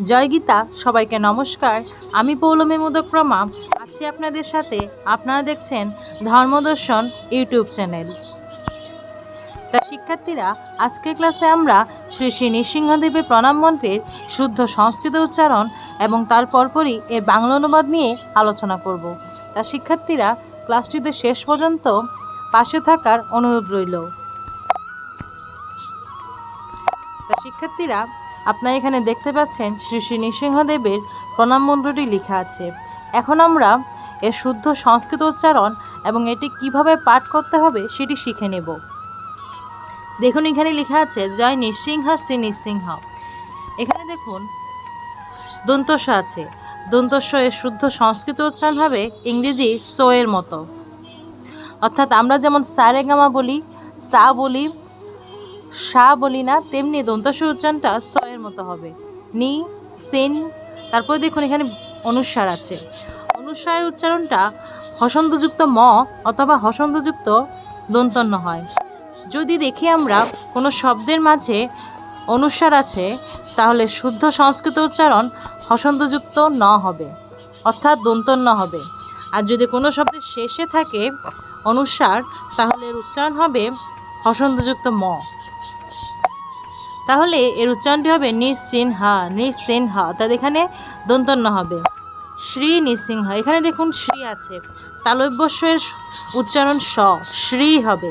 জয় গীতা। সবাইকে নমস্কার। আমি পৌলমী মোদক্রমা আছি আপনাদের সাথে। আপনারা দেখছেন ধর্মদর্শন ইউটিউব চ্যানেল। তা শিক্ষার্থীরা, আজকের ক্লাসে আমরা শ্রী শ্রী নৃসিংহদেবের প্রণাম মন্ত্রের শুদ্ধ সংস্কৃত উচ্চারণ এবং তার পরপরই এর বাংলা অনুবাদ নিয়ে আলোচনা করব। তা শিক্ষার্থীরা, ক্লাসটিতে শেষ পর্যন্ত পাশে থাকার অনুরোধ রইল। তা শিক্ষার্থীরা, আপনারা এখানে দেখতে পাচ্ছেন শ্রী শ্রী নৃসিংহদেবের প্রণাম মন্ত্রটি লেখা আছে। এখন আমরা এর শুদ্ধ সংস্কৃত উচ্চারণ এবং এটি কিভাবে পাঠ করতে হবে সেটি শিখে নেব। দেখুন, এখানে লেখা আছে জয় নৃসিংহ শ্রী নৃসিংহ। এখানে দেখুন দন্তস্ব আছে। দন্তস্ব এর শুদ্ধ সংস্কৃত উচ্চারণ হবে ইংরেজি সো এর মতো। অর্থাৎ আমরা যেমন সারেগামা বলি, সা বলি, সা বলি না, তেমনি দন্তস্ব উচ্চারণটা স এর মতো হবে। নি, সিন। তারপর দেখুন এখানে অনুস্বার আছে। অনুস্বারের উচ্চারণটা হসন্তযুক্ত ম অথবা হসন্তযুক্ত দন্তন্য হয়। যদি দেখি আমরা কোনো শব্দের মাঝে অনুস্বার আছে, তাহলে শুদ্ধ সংস্কৃত উচ্চারণ হসন্তযুক্ত ন হবে, অর্থাৎ দন্তন্য হবে। আর যদি কোনো শব্দের শেষে থাকে অনুস্বার, তাহলে এর উচ্চারণ হবে হসন্তযুক্ত ম। তাহলে এর উচ্চারণটি হবে নৃসিংহ, নৃসিংহ, অর্থাৎ এখানে দন্তন্য হবে। শ্রী নৃসিংহ, এখানে দেখুন শ্রী আছে। তালব্যস্য এর উচ্চারণ স, শ্রী হবে,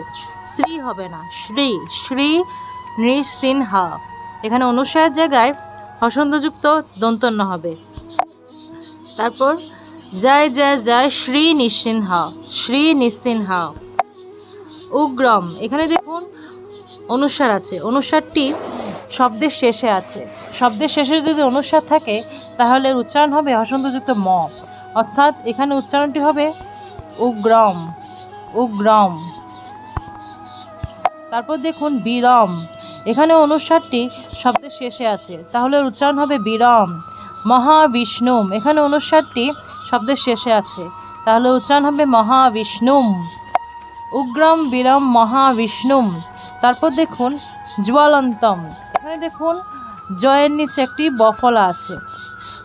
শ্রী হবে না, শ্রী। শ্রী নৃসিংহ, এখানে অনুস্বারের জায়গায় হসন্তযুক্ত দন্তন্য হবে। তারপর জয় জয় জয় শ্রী নৃসিংহ, শ্রী নৃসিংহ। উগ্রম, এখানে দেখুন অনুস্বার আছে। অনুস্বারটি শব্দের শেষে আছে। শব্দের শেষে যদি অনুস্বার থাকে, তাহলে উচ্চারণ হবে হসন্তযুক্ত ম, অর্থাৎ এখানে উচ্চারণটি হবে উগ্রম, উগ্রম। তারপর দেখুন বিরম, এখানে অনুস্বারটি শব্দের শেষে আছে, তাহলে উচ্চারণ হবে বিরম। মহাবিষ্ণুম, এখানে অনুস্বারটি শব্দের শেষে আছে, তাহলে উচ্চারণ হবে মহাবিষ্ণুম। উগ্রম বিরম মহাবিষ্ণুম। তারপর দেখুন জ্বলন্তম, এখানে দেখুন জয়ের নিচে একটি বফলা আছে।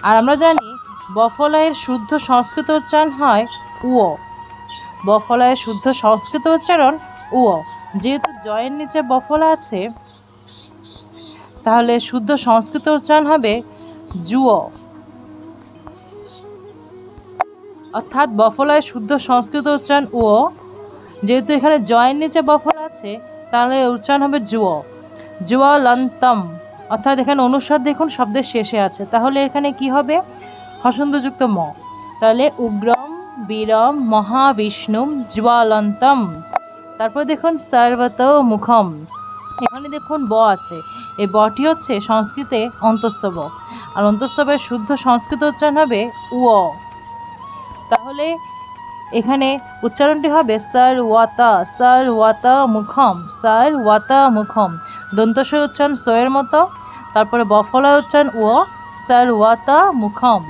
আর আমরা জানি বফলা এর শুদ্ধ সংস্কৃত উচ্চারণ হয় উও। বফলা এর শুদ্ধ সংস্কৃত উচ্চারণ উও। যেহেতু জয়ের নিচে বফলা আছে, তাহলে শুদ্ধ সংস্কৃত উচ্চারণ হবে জুও। অর্থাৎ বফলায় শুদ্ধ সংস্কৃত উচ্চারণ উও। যেহেতু এখানে জয়ের নিচে বফলা আছে, তাহলে উচ্চারণ হবে জুও। জুয়ালন্তম, অর্থাৎ এখানে অনুস্বার দেখুন শব্দের শেষে আছে, তাহলে এখানে কি হবে হসন্তযুক্ত ম। তাহলে উগ্রম বীরম মহাবিষ্ণুম জ্বালন্তম। তারপর দেখুন সর্বত মুখম, এখানে দেখুন ব আছে। এই বটি হচ্ছে সংস্কৃতে অন্তস্তব, আর অন্তস্তবের শুদ্ধ সংস্কৃত উচ্চারণ হবে উও। তাহলে এখানে উচ্চারণটি হবে সর্বতা, সর্বতা মুখম, সর্বতা মুখম। দন্তস্ব উচ্চারণ সো এর মতো, তারপরে বফলা উচ্চারণ ও, সর্বতা মুখম।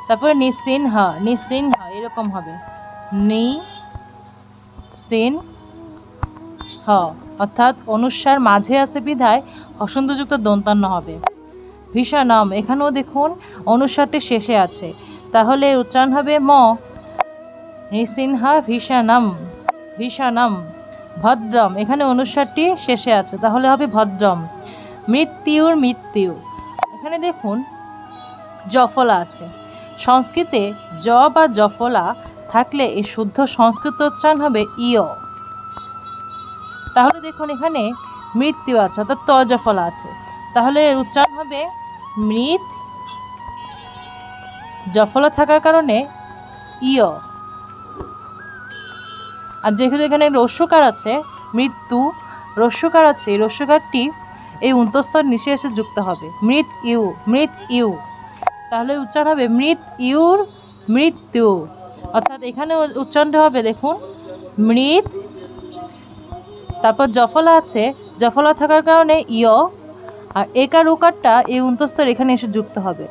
তারপরে নিসিংহ, নিসিংহ এরকম হবে নি সিন হ, অর্থাৎ অনুস্বার মাঝে আছে বিধায় হসন্তযুক্ত দন্তান্ন হবে। ভীষণম, এখানেও দেখুন অনুস্বারটি শেষে আছে, তাহলে উচ্চারণ হবে ম। নৃসিংহ ভীষণম, ভীষণম। ভদ্রম, এখানে অনুস্বারটি শেষে আছে, তাহলে হবে ভদ্রম। মৃত্যুর, মৃত্যু, এখানে দেখুন জফলা আছে। সংস্কৃতে জ বা জফলা থাকলে এই শুদ্ধ সংস্কৃত উচ্চারণ হবে ইয়। তাহলে দেখুন এখানে মৃত্যু আছে, অর্থাৎ ত জফলা আছে, তাহলে এর উচ্চারণ হবে মৃত। জফলা থাকার কারণে ইয়। আর যেহেতু এখানে রস্যকার আছে, মৃত্যু রস্যকার আছে, এই রস্যকারটি এই উন্তস্তর নিচে এসে যুক্ত হবে মৃত ইউ, মৃত ইউ। তাহলে উচ্চারণ হবে মৃত ইউর মৃত্যু, অর্থাৎ এখানে উচ্চারণটা হবে দেখুন মৃত। তারপর জফলা আছে, জফলা থাকার কারণে ইয়, আর একার উকারটা এই উন্তস্তর এখানে এসে যুক্ত হবে,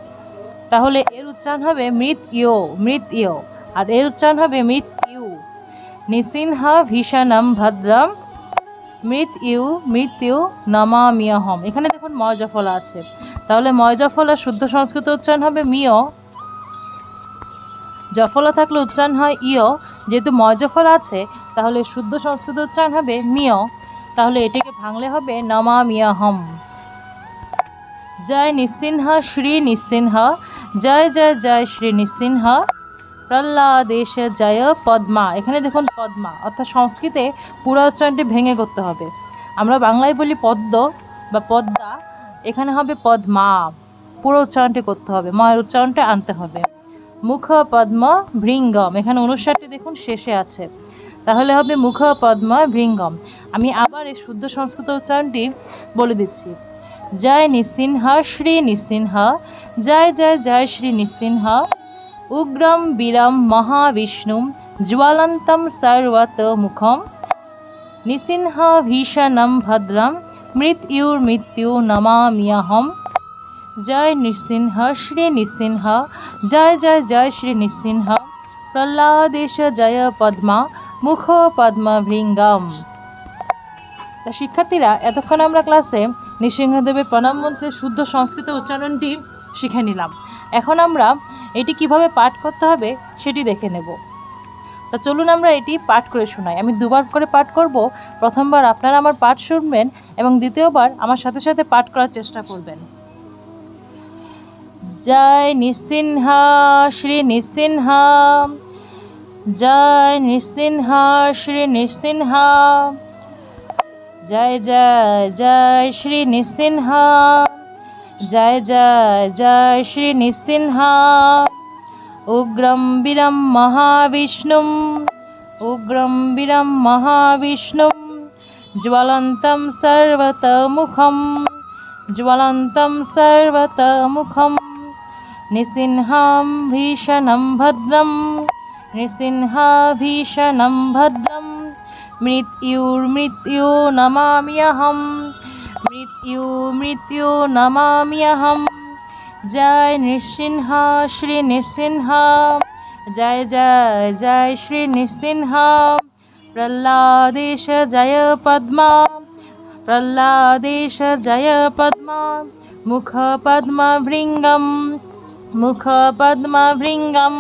তাহলে এর উচ্চারণ হবে মৃত ইয়, মৃত ইয়, আর এর উচ্চারণ হবে মৃত ইউ। নিসিংহ ভীষণম ভদ্রম মৃত্যু মৃত্যু নমামিয়হম। এখানে দেখুন ম জফলা আছে, তাহলে ময় জফলা শুদ্ধ সংস্কৃত উচ্চারণ হবে মিয়। জফলা থাকলে উচ্চারণ হয় ইয়, যেহেতু ময় জফলা আছে তাহলে শুদ্ধ সংস্কৃত উচ্চারণ হবে মিয়। তাহলে এটাকে ভাঙলে হবে নমামিয়াহম। জয় নৃসিংহ শ্রী নৃসিংহ, জয় জয় জয় শ্রী নৃসিংহ, প্রহ্লাদেশ জয় পদ্মা। এখানে দেখুন পদ্মা, অর্থাৎ সংস্কৃতে পুরো উচ্চারণটি ভেঙে করতে হবে। আমরা বাংলায় বলি পদ্ম বা পদ্মা, এখানে হবে পদ্মা। পুরো উচ্চারণটি করতে হবে, ময়ের উচ্চারণটা আনতে হবে। মুখ পদ্ম ভৃঙ্গম, এখানে অনুসারটি দেখুন শেষে আছে, তাহলে হবে মুখ পদ্ম ভৃঙ্গম। আমি আবার এই শুদ্ধ সংস্কৃত উচ্চারণটি বলে দিচ্ছি। জয় নৃসিংহ শ্রী নৃসিংহ, জয় জয় জয় শ্রী নৃসিংহ, উগ্রম বীরম মহাবিষ্ণু, জ্বলন্তম সর্বতোমুখম, নৃসিংহ ভীষণম ভদ্রম, মৃত্যুর্মৃত্যু নমাম্যহম। জয় নৃসিংহ শ্রী নৃসিংহ, জয় জয় জয় শ্রী নৃসিংহ, প্রহ্লাদেশ জয় পদ্মা, মুখ পদ্ম ভৃঙ্গম। তা শিক্ষার্থীরা, এতক্ষণ আমরা ক্লাসে নৃসিংহদেবের প্রণাম মন্ত্রের শুদ্ধ সংস্কৃত উচ্চারণটি শিখে নিলাম। এখন আমরা এটি কিভাবে পাঠ করতে হবে সেটি দেখে নেব। তা চলুন আমরা এটি পাঠ করে শোনাই। আমি দুবার করে পাঠ করব। প্রথমবার আপনারা আমার পাঠ শুনবেন এবং দ্বিতীয়বার আমার সাথে সাথে পাঠ করার চেষ্টা করবেন। জয় নৃসিংহ শ্রী নৃসিংহ, জয় নৃসিংহ শ্রী নৃসিংহ, জয় জয় জয় শ্রী নৃসিংহ, জয় জয় জয় শ্রী নৃসিংহ, উগ্রম বীরম মহাবিষ্ণুম, উগ্রম বীরম মহাবিষ্ণুম, জ্বলন্তম সর্বতোমুখম, জ্বলন্তম সর্বতোমুখম, নৃসিংহম ভীষণম ভদ্রম, নৃসিংহ ভীষণম ভদ্রম, মৃত্যুর্মৃত্যু নমাম্যহম, মৃত্যু নমাম্যহম। জয় নৃসিংহ শ্রী নৃসিংহ, জয় জয় জয় শ্রী নৃসিংহ, প্রহ্লাদেশ জয় পদ্মা, প্রহ্লাদেশ জয় পদ্মা, মুখ পদ্ম ভৃঙ্গম, মুখ পদ্ম ভৃঙ্গম।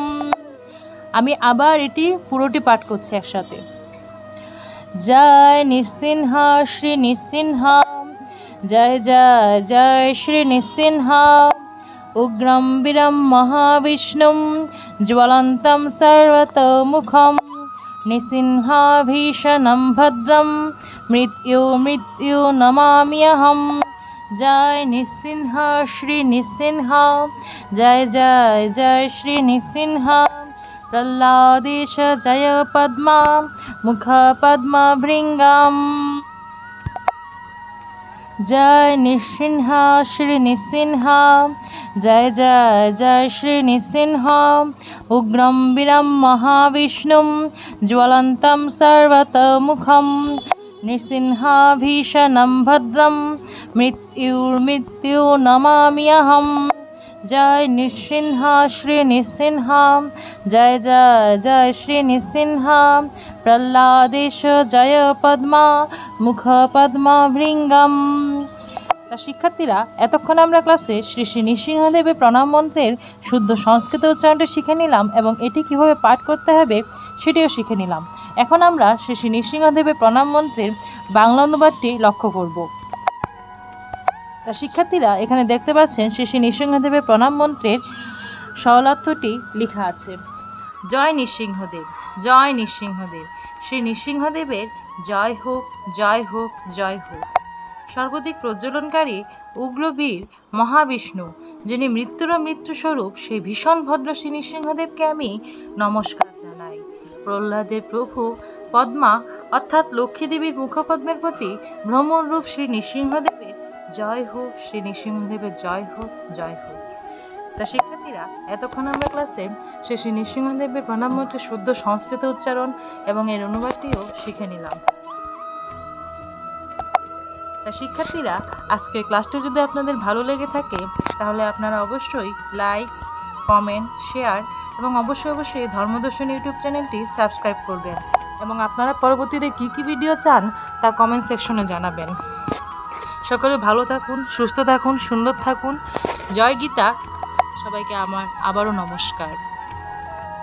আমি আবার এটি পুরোটি পাঠ করছি একসাথে। জয় নৃসিংহ শ্রী নৃসিংহ, জয় জয় জয় শ্রী নৃসিংহ, উগ্রম বীরম মহাবিষ্ণুম, জ্বলন্তম সর্বতোমুখম, নৃসিংহ ভীষণম ভদ্রম, মৃত্যু নমাম্যহম। জয় নৃসিংহ শ্রী নৃসিংহ, জয় জয় জয় শ্রী নৃসিংহ, প্রহ্লাদেশ জয় পদ্মা, মুখ পদ্ম ভৃঙ্গম। জয় নৃসিংহ শ্রী নৃসিংহ, জয় জয় জয় শ্রী নৃসিংহ, উগ্রম বীরম মহাবিষ্ণুম, জ্বলন্তম সর্বতোমুখম, নৃসিংহ ভীষণম ভদ্রম, মৃত্যুর্মৃত্যু নমাম্যহম। জয় নৃসিংহ শ্রী নৃসিংহ, জয় জয় জয় শ্রী নৃসিংহ, প্রহ্লাদেশ জয় পদ্মা, মুখ পদ্ম ভৃঙ্গম। তা শিক্ষার্থীরা, এতক্ষণ আমরা ক্লাসে শ্রী শ্রী নৃসিংহদেবের প্রণাম মন্ত্রের শুদ্ধ সংস্কৃত উচ্চারণটি শিখে নিলাম এবং এটি কিভাবে পাঠ করতে হবে সেটিও শিখে নিলাম। এখন আমরা শ্রী শ্রী নৃসিংহদেবের প্রণাম মন্ত্রের বাংলা অনুবাদটি লক্ষ্য করব। তা শিক্ষার্থীরা, এখানে দেখতে পাচ্ছেন শ্রী শ্রী নৃসিংহদেবের প্রণাম মন্ত্রের সরলার্থটি লেখা আছে। জয় নৃসিংহদেব, জয় নৃসিংহদেব, শ্রী নৃসিংহদেবের জয় হোক, জয় হোক, জয় হোক। সর্বাধিক প্রজ্বলনকারী উগ্রবীর মহাবিষ্ণু, যিনি মৃত্যুর মৃত্যুস্বরূপ, সেই ভীষণ ভদ্র শ্রী নৃসিংহদেবকে আমি নমস্কার জানাই। প্রহ্লাদের প্রভু পদ্মা অর্থাৎ লক্ষ্মী দেবীর মুখপদ্মের প্রতি ভ্রমণরূপ শ্রী নৃসিংহদেবের জয় হোক, শ্রী নৃসিংহদেবের জয় হোক, জয় হোক। তা শিক্ষার্থীরা, এতক্ষণ আমরা ক্লাসে শ্রী শ্রী নৃসিংহদেবের প্রণাম মন্ত্রের শুদ্ধ সংস্কৃত উচ্চারণ এবং এর অনুবাদটিও শিখে নিলাম। তা শিক্ষার্থীরা, আজকের ক্লাসটি যদি আপনাদের ভালো লেগে থাকে তাহলে আপনারা অবশ্যই লাইক, কমেন্ট, শেয়ার এবং অবশ্যই ধর্মদর্শন ইউটিউব চ্যানেলটি সাবস্ক্রাইব করবেন এবং আপনারা পরবর্তীতে কী কী ভিডিও চান তা কমেন্ট সেকশনে জানাবেন। সকলে ভালো থাকুন, সুস্থ থাকুন, সুন্দর থাকুন জয় গীতা। সবাইকে আমার আবারও নমস্কার।